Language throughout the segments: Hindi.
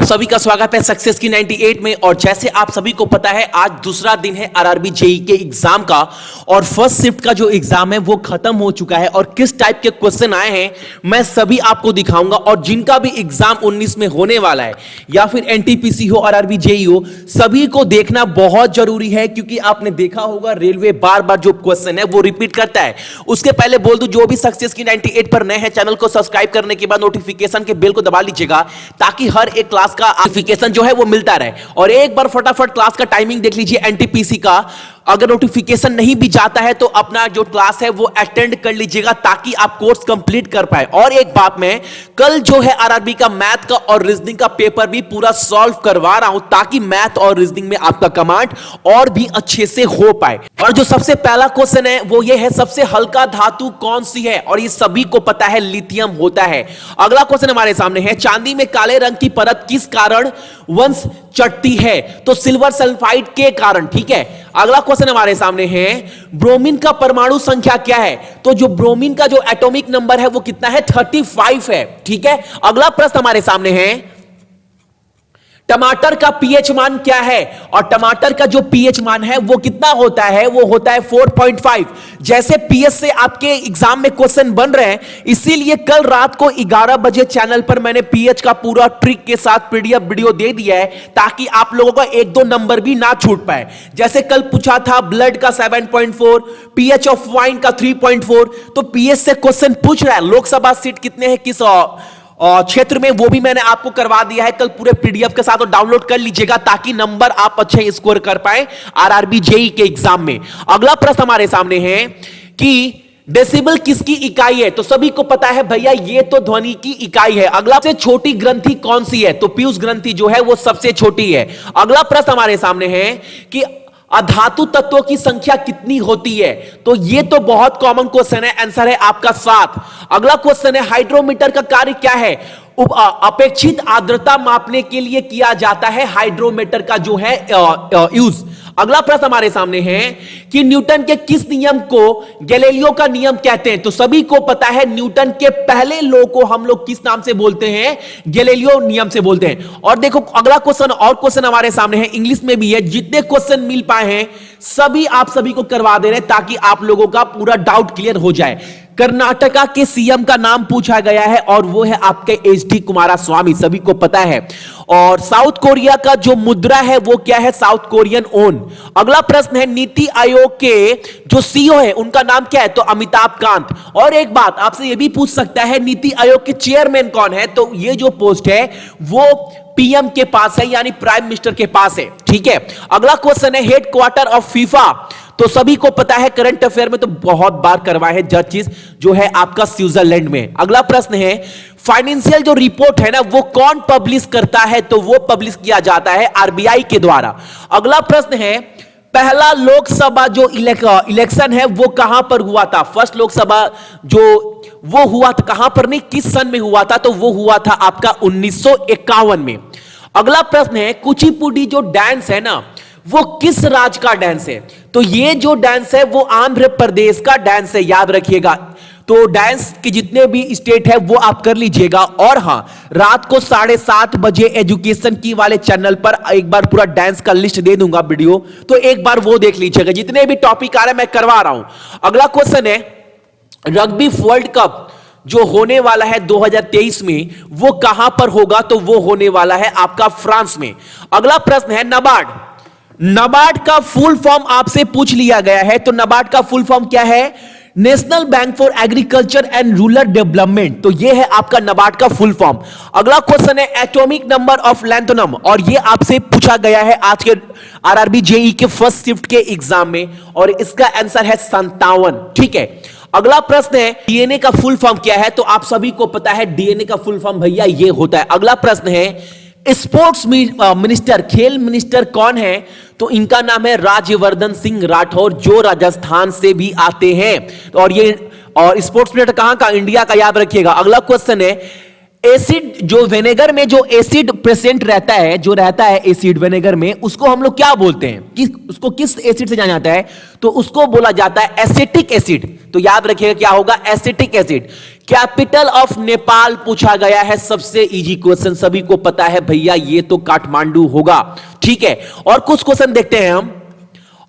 सभी का स्वागत है सक्सेस की 98 में। और जैसे आप सभी को पता है आज दूसरा दिन है आरआरबी जेई के एग्जाम का और फर्स्ट शिफ्ट का जो एग्जाम है वो खत्म हो चुका है और किस टाइप के क्वेश्चन आए हैं मैं सभी आपको दिखाऊंगा। और जिनका भी एग्जाम 19 में होने वाला है या फिर एनटीपीसी हो आरआरबी जेई हो, सभी को देखना बहुत जरूरी है क्योंकि आपने देखा होगा रेलवे बार बार जो क्वेश्चन है वो रिपीट करता है। उसके पहले बोल दूं, जो भी सक्सेस की 98 पर नए हैं चैनल को सब्सक्राइब करने के बाद नोटिफिकेशन के बेल को दबा लीजिएगा ताकि हर एक क्लास का नोटिफिकेशन जो है वो मिलता रहे। और एक बार फटाफट क्लास का टाइमिंग देख लीजिए एनटीपीसी का। अगर नोटिफिकेशन नहीं भी जाता है तो अपना जो क्लास है वो अटेंड कर लीजिएगा ताकि आप कोर्स कंप्लीट कर पाए। और एक बात, मैं कल जो है आरआरबी का मैथ का और रीजनिंग का पेपर भी पूरा सॉल्व करवा रहा हूं ताकि मैथ और रीजनिंग में आपका कमांड और भी अच्छे से हो पाए। और जो सबसे पहला क्वेश्चन है वो ये है, सबसे हल्का धातु कौन सी है? और ये सभी को पता है लिथियम होता है। अगला क्वेश्चन हमारे सामने है, चांदी में काले रंग की परत किस कारण वंश चढ़ती है? तो सिल्वर सल्फाइड के कारण। ठीक है, अगला क्वेश्चन हमारे सामने है, ब्रोमीन का परमाणु संख्या क्या है? तो जो ब्रोमीन का जो एटॉमिक नंबर है वो कितना है? 35 है। ठीक है, अगला प्रश्न हमारे सामने है, टमाटर का पीएच मान क्या है? और टमाटर का जो पीएच मान है वो कितना होता है? वो होता है 4.5। जैसे पीएच से आपके एग्जाम में क्वेश्चन बन रहे हैं, इसीलिए कल रात को 11 बजे चैनल पर मैंने पीएच का पूरा ट्रिक के साथ पीडीएफ वीडियो दे दिया है ताकि आप लोगों का एक दो नंबर भी ना छूट पाए। जैसे कल पूछा था ब्लड का 7.4, पीएच ऑफ वाइन का 3.4, तो पीएच से क्वेश्चन पूछ रहा है लोकसभा सीट कितने हैं किस क्षेत्र में, वो भी मैंने आपको करवा दिया है कल पूरे पीडीएफ के साथ। और डाउनलोड कर लीजिएगा ताकि नंबर आप अच्छे स्कोर कर पाए आरआरबी जेई के एग्जाम में। अगला प्रश्न हमारे सामने है कि डेसिबल किसकी इकाई है? तो सभी को पता है भैया ये तो ध्वनि की इकाई है। अगला सबसे छोटी ग्रंथि कौन सी है? तो पीयूष ग्रंथि जो है वो सबसे छोटी है। अगला प्रश्न हमारे सामने है कि अधातु तत्वों की संख्या कितनी होती है? तो ये तो बहुत कॉमन क्वेश्चन है, आंसर है आपका 7। अगला क्वेश्चन है, हाइड्रोमीटर का कार्य क्या है? अपेक्षित आर्द्रता मापने के लिए किया जाता है हाइड्रोमीटर का जो है यूज। अगला प्रश्न हमारे सामने है कि न्यूटन के किस नियम को गैलीलियो का नियम कहते हैं? तो सभी को पता है न्यूटन के पहले लॉ को हम लोग किस नाम से बोलते हैं? गैलीलियो नियम से बोलते हैं। और देखो अगला क्वेश्चन और क्वेश्चन हमारे सामने है, इंग्लिश में भी है। जितने क्वेश्चन मिल पाए हैं सभी आप सभी को करवा दे रहे हैं ताकि आप लोगों का पूरा डाउट क्लियर हो जाए। कर्नाटका के सीएम का नाम पूछा गया है और वो है आपके एचडी कुमारस्वामी, सभी को पता है। और साउथ कोरिया का जो मुद्रा है वो क्या है? South Korean own. अगला प्रश्न है, नीति आयोग के जो सीईओ है उनका नाम क्या है? तो अमिताभ कांत। और एक बात आपसे ये भी पूछ सकता है, नीति आयोग के चेयरमैन कौन है? तो ये जो पोस्ट है वो पीएम के पास है, यानी प्राइम मिनिस्टर के पास है। ठीक है, अगला क्वेश्चन है, हेडक्वार्टर ऑफ फीफा। तो सभी को पता है करंट अफेयर में तो बहुत बार करवाए है जर्जिस जो है आपका स्विट्जरलैंड में। अगला प्रश्न है, फाइनेंशियल जो रिपोर्ट है ना वो कौन पब्लिश करता है? तो वो पब्लिश किया जाता है आरबीआई के द्वारा। अगला प्रश्न है, पहला लोकसभा जो इलेक्शन है वो कहां पर हुआ था? फर्स्ट लोकसभा जो वो हुआ था कहां पर, नहीं किस सन में हुआ था? तो वो हुआ था आपका 1951 में। अगला प्रश्न है, कुचिपुड़ी जो डांस है ना वो किस राज्य का डांस है? तो ये जो डांस है वो आंध्र प्रदेश का डांस है, याद रखिएगा। तो डांस के जितने भी स्टेट है वो आप कर लीजिएगा। और हां, रात को 7:30 बजे एजुकेशन की वाले चैनल पर एक बार पूरा डांस का लिस्ट दे दूंगा वीडियो, तो एक बार वो देख लीजिएगा। जितने भी टॉपिक आ रहे हैं मैं करवा रहा हूं। अगला क्वेश्चन है, रग्बी वर्ल्ड कप जो होने वाला है 2023 में वो कहां पर होगा? तो वो होने वाला है आपका फ्रांस में। अगला प्रश्न है, नाबार्ड। नाबार्ड का फुल फॉर्म आपसे पूछ लिया गया है, तो नाबार्ड का फुल फॉर्म क्या है? National bank for agriculture and rural development. तो ये है आपका नाबार्ड का फुल फॉर्म। अगला क्वेश्चन है, एटॉमिक नंबर ऑफ लैंथोनम, और ये आपसे पूछा गया है आज के आरआरबी जेई के फर्स्ट शिफ्ट के एग्जाम में, और इसका आंसर है 57। ठीक है, अगला प्रश्न है, डीएनए का फुल फॉर्म क्या है? तो आप सभी को पता है डीएनए का फुल फॉर्म भैया ये होता है। अगला प्रश्न है, स्पोर्ट्स मिनिस्टर, खेल मिनिस्टर कौन है? तो इनका नाम है राज्यवर्धन सिंह राठौर जो राजस्थान से भी आते हैं। और ये और स्पोर्ट्स मिनिस्टर कहां का? इंडिया का, याद रखिएगा। अगला क्वेश्चन है, एसिड, जो विनेगर में जो एसिड प्रेजेंट रहता है, जो रहता है एसिड विनेगर में, उसको हम लोग क्या बोलते हैं, कि उसको किस एसिड से जाना जाता है, तो उसको बोला जाता है एसिटिक एसिड। तो याद रखिएगा क्या होगा, acetic acid. Capital of Nepal पूछा गया है, सबसे इजी क्वेश्चन, सभी को पता है भैया ये तो काठमांडू होगा। ठीक है, और कुछ क्वेश्चन देखते हैं हम।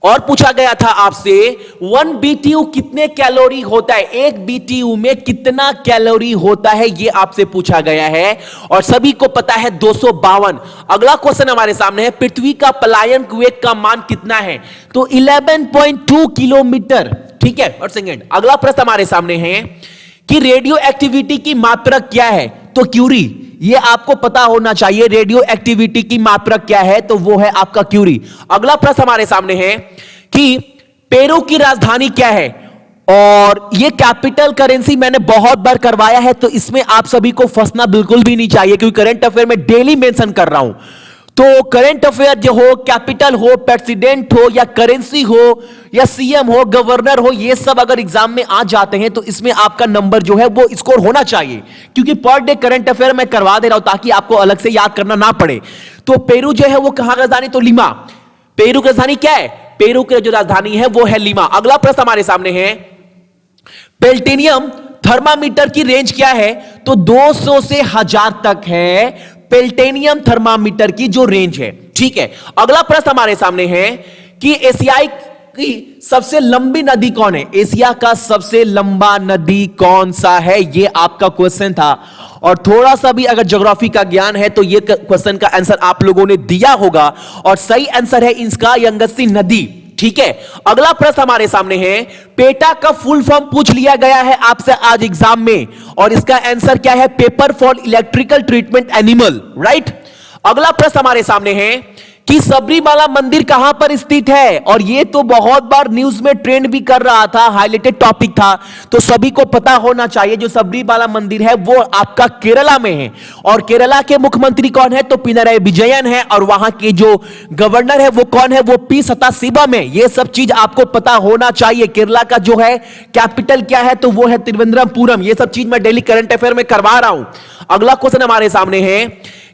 और पूछा गया था आपसे 1 BTU कितने कैलोरी होता है, 1 BTU में कितना कैलोरी होता है, यह आपसे पूछा गया है और सभी को पता है 252। अगला क्वेश्चन हमारे सामने है, पृथ्वी का पलायन वेग का मान कितना है, तो 11.2 किलोमीटर। ठीक है, और सेकेंड अगला प्रश्न हमारे सामने है कि रेडियो एक्टिविटी की मात्रा क्या है, तो क्यूरी। ये आपको पता होना चाहिए, रेडियो एक्टिविटी की मात्रा क्या है, तो वो है आपका क्यूरी। अगला प्रश्न हमारे सामने है कि पेरू की राजधानी क्या है, और ये कैपिटल करेंसी मैंने बहुत बार करवाया है, तो इसमें आप सभी को फंसना बिल्कुल भी नहीं चाहिए, क्योंकि करंट अफेयर में डेली मेंशन कर रहा हूं। तो करंट अफेयर जो हो, कैपिटल हो, प्रेसिडेंट हो, या करेंसी हो, या सीएम हो, गवर्नर हो, ये सब अगर एग्जाम में आ जाते हैं तो इसमें आपका नंबर जो है वो स्कोर होना चाहिए, क्योंकि पर डे करंट अफेयर मैं करवा दे रहा हूं ताकि आपको अलग से याद करना ना पड़े। तो पेरू जो है वो कहां का राजधानी, तो लीमा। पेरू की राजधानी क्या है, पेरू की जो राजधानी है वो है लीमा। अगला प्रश्न हमारे सामने है, पेल्टेनियम थर्मामीटर की रेंज क्या है, तो 200 से 1000 तक है पेल्टेनियम थर्मामीटर की जो रेंज है। ठीक है, अगला प्रश्न हमारे सामने है कि एशियाई की सबसे लंबी नदी कौन है, एशिया का सबसे लंबा नदी कौन सा है, ये आपका क्वेश्चन था। और थोड़ा सा भी अगर ज्योग्राफी का ज्ञान है तो ये क्वेश्चन का आंसर आप लोगों ने दिया होगा, और सही आंसर है इसका यंगसी नदी। ठीक है, अगला प्रश्न हमारे सामने है, पेटा का फुल फॉर्म पूछ लिया गया है आपसे आज एग्जाम में, और इसका आंसर क्या है, paper for electrical treatment animal, right. अगला प्रश्न हमारे सामने है कि सबरीमाला मंदिर कहां पर स्थित है, और यह तो बहुत बार न्यूज में ट्रेंड भी कर रहा था, हाईलाइटेड टॉपिक था, तो सभी को पता होना चाहिए जो सबरीमाला मंदिर है वो आपका केरला में है। और केरला के मुख्यमंत्री कौन है, तो पिनराई विजयन है, और वहां के जो गवर्नर है वो कौन है, वो पी सदाशिवम है। यह सब चीज आपको पता होना चाहिए। केरला का जो है कैपिटल क्या है, तो वो है तिरुवनंतपुरम। यह सब चीज मैं डेली करंट अफेयर में करवा रहा हूं। अगला क्वेश्चन हमारे सामने है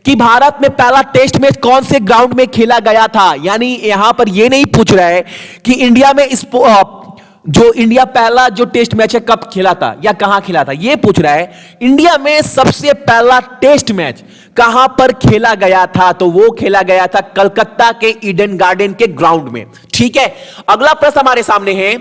कि भारत में पहला टेस्ट मैच कौन से ग्राउंड में खेला गया था, यानी यहां पर यह नहीं पूछ रहा है कि इंडिया में जो इंडिया पहला जो टेस्ट मैच है कब खेला था या कहां खेला था, यह पूछ रहा है इंडिया में सबसे पहला टेस्ट मैच कहां पर खेला गया था, तो वो खेला गया था कलकत्ता के ईडन गार्डन के ग्राउंड में। ठीक है, अगला प्रश्न हमारे सामने है,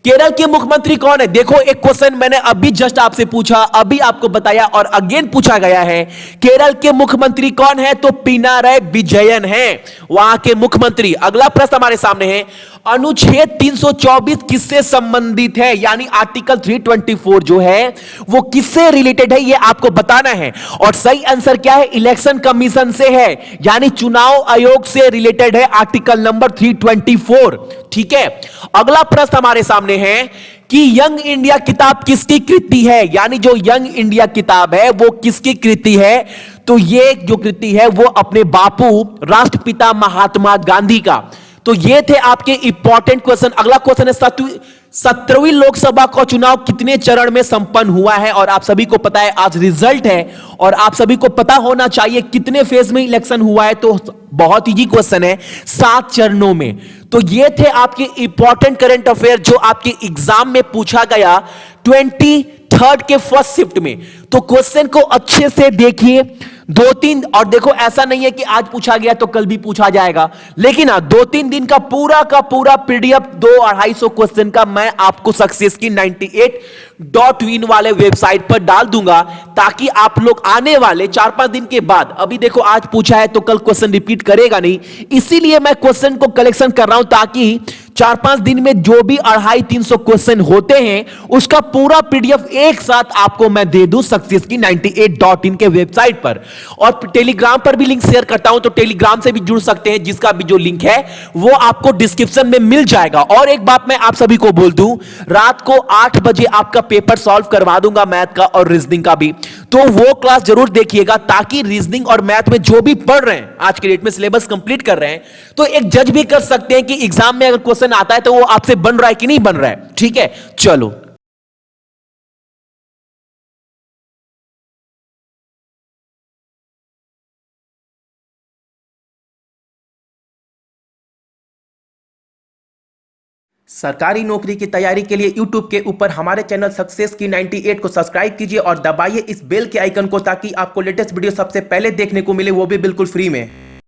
केरल के मुख्यमंत्री कौन है। देखो, एक क्वेश्चन मैंने अभी जस्ट आपसे पूछा, अभी आपको बताया, और अगेन पूछा गया है, केरल के मुख्यमंत्री कौन है, तो पिनाराई विजयन है वहां के मुख्यमंत्री। अगला प्रश्न हमारे सामने है, अनुच्छेद 324 किससे संबंधित है, यानी आर्टिकल 324 जो है वो किससे रिलेटेड है, ये आपको बताना है। और सही आंसर क्या है, इलेक्शन कमीशन से है, यानी चुनाव आयोग से रिलेटेड है आर्टिकल नंबर 324। ठीक है, अगला प्रश्न हमारे सामने है कि यंग इंडिया किताब किसकी कृति है, यानी जो यंग इंडिया किताब है वो किसकी कृति है, तो ये जो कृति है वो अपने बापू राष्ट्रपिता महात्मा गांधी का। तो ये थे आपके इंपॉर्टेंट क्वेश्चन। अगला क्वेश्चन है, 17वीं लोकसभा का चुनाव कितने चरण में संपन्न हुआ है, और आप सभी को पता है आज रिजल्ट है, और आप सभी को पता होना चाहिए कितने फेज में इलेक्शन हुआ है, तो बहुत इजी क्वेश्चन है, 7 चरणों में। तो ये थे आपके इंपॉर्टेंट करंट अफेयर जो आपके एग्जाम में पूछा गया 23rd के फर्स्ट शिफ्ट में। तो क्वेश्चन को अच्छे से देखिए, 2-3, और देखो ऐसा नहीं है कि आज पूछा गया तो कल भी पूछा जाएगा, लेकिन 2-3 दिन का पूरा पीडीएफ 200-250 क्वेश्चन का मैं आपको सक्सेस की 98.win वाले वेबसाइट पर डाल दूंगा, ताकि आप लोग आने वाले 4-5 दिन के बाद, अभी देखो आज पूछा है तो कल क्वेश्चन रिपीट करेगा नहीं, इसीलिए मैं क्वेश्चन को कलेक्शन कर रहा हूं, ताकि 4-5 दिन में जो भी 250-300 क्वेश्चन होते हैं उसका पूरा पीडीएफ एक साथ आपको मैं दे दूं सक्सेस की 98.in के वेबसाइट पर। और टेलीग्राम पर भी लिंक शेयर करता हूं, तो टेलीग्राम से भी जुड़ सकते हैं, जिसका भी जो लिंक है वो आपको डिस्क्रिप्शन में मिल जाएगा। और एक बात मैं आप सभी को बोल दूं, रात को 8 बजे आपका पेपर सॉल्व करवा दूंगा मैथ का और रीजनिंग का भी, तो वो क्लास जरूर देखिएगा, ताकि रीजनिंग और मैथ में जो भी पढ़ रहे हैं आज के डेट में सिलेबस कंप्लीट कर रहे हैं, तो एक जज भी कर सकते हैं कि एग्जाम में अगर क्वेश्चन आता है तो वो आपसे बन रहा है कि नहीं बन रहा है। ठीक है, चलो। सरकारी नौकरी की तैयारी के लिए YouTube के ऊपर हमारे चैनल सक्सेस की 98 को सब्सक्राइब कीजिए और दबाइए इस बेल के आइकन को ताकि आपको लेटेस्ट वीडियो सबसे पहले देखने को मिले, वो भी बिल्कुल फ्री में।